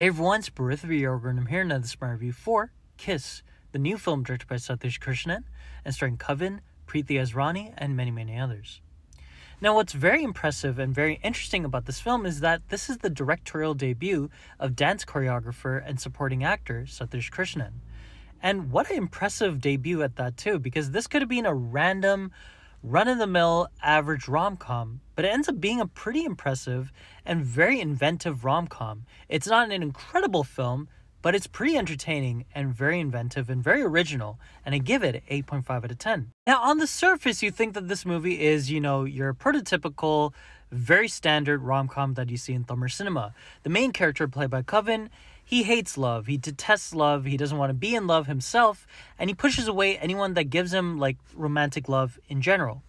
Hey everyone, it's Barith Yorga, and I'm here in another Smart Review for Kiss, the new film directed by Satish Krishnan and starring Kavan, Preeti Asrani, and many others. Now, what's very impressive and very interesting about this film is that this is the directorial debut of dance choreographer and supporting actor Satish Krishnan. And what an impressive debut at that too, because this could have been a random, run-of-the-mill average rom-com, but it ends up being a pretty impressive and very inventive rom-com. It's not an incredible film, but it's pretty entertaining and very inventive and very original, and I give it 8.5 out of 10. Now, on the surface, you think that this movie is, your prototypical, very standard rom-com that you see in Tamil cinema. The main character, played by Kavan, he hates love, he detests love, he doesn't want to be in love himself, and he pushes away anyone that gives him, romantic love in general.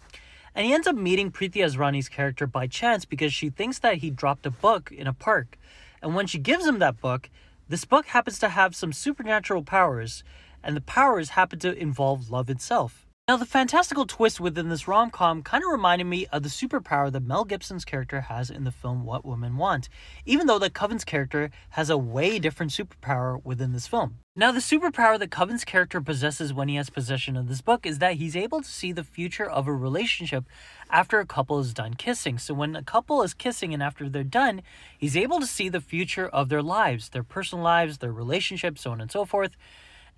And he ends up meeting Preeti Asrani's character by chance because she thinks that he dropped a book in a park. And when she gives him that book, this book happens to have some supernatural powers, and the powers happen to involve love itself. Now, the fantastical twist within this rom-com kind of reminded me of the superpower that Mel Gibson's character has in the film What Women Want, even though that Kavan's character has a way different superpower within this film. Now, the superpower that Kavan's character possesses when he has possession of this book is that he's able to see the future of a relationship after a couple is done kissing. So when a couple is kissing and after they're done, he's able to see the future of their lives, their personal lives, their relationships, so on and so forth.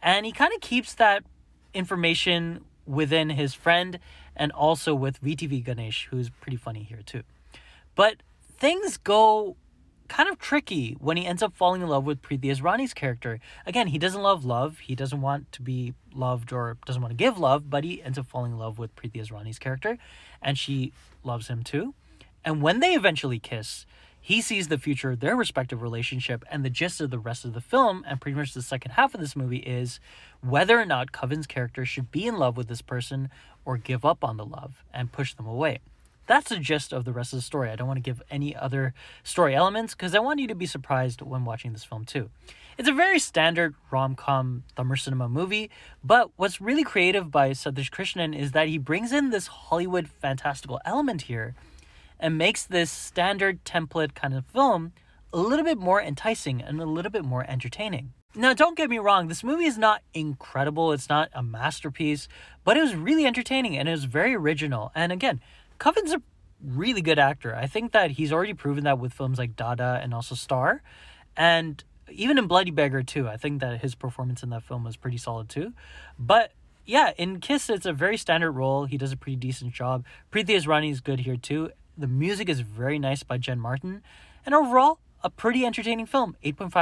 And he kind of keeps that information within his friend and also with VTV Ganesh, who's pretty funny here too. But things go kind of tricky when he ends up falling in love with Preeti Asrani's character. Again, he doesn't love love. He doesn't want to be loved or doesn't want to give love, but he ends up falling in love with Preeti Asrani's character, and she loves him too. And when they eventually kiss, he sees the future of their respective relationship, and the gist of the rest of the film, and pretty much the second half of this movie, is whether or not Kavan's character should be in love with this person or give up on the love and push them away. That's the gist of the rest of the story. I don't want to give any other story elements because I want you to be surprised when watching this film too. It's a very standard rom-com Tamil cinema movie, but what's really creative by Satish Krishnan is that he brings in this Hollywood fantastical element here and makes this standard template kind of film a little bit more enticing and a little bit more entertaining. Now, don't get me wrong, this movie is not incredible, it's not a masterpiece, but it was really entertaining and it was very original. And again, Kavan's a really good actor. I think that he's already proven that with films like Dada and also Star, and even in Bloody Beggar too. I think that his performance in that film was pretty solid too. But yeah, in Kiss, it's a very standard role. He does a pretty decent job. Preeti Asrani is good here too. The music is very nice by Jen Martin. And overall, a pretty entertaining film. 8.5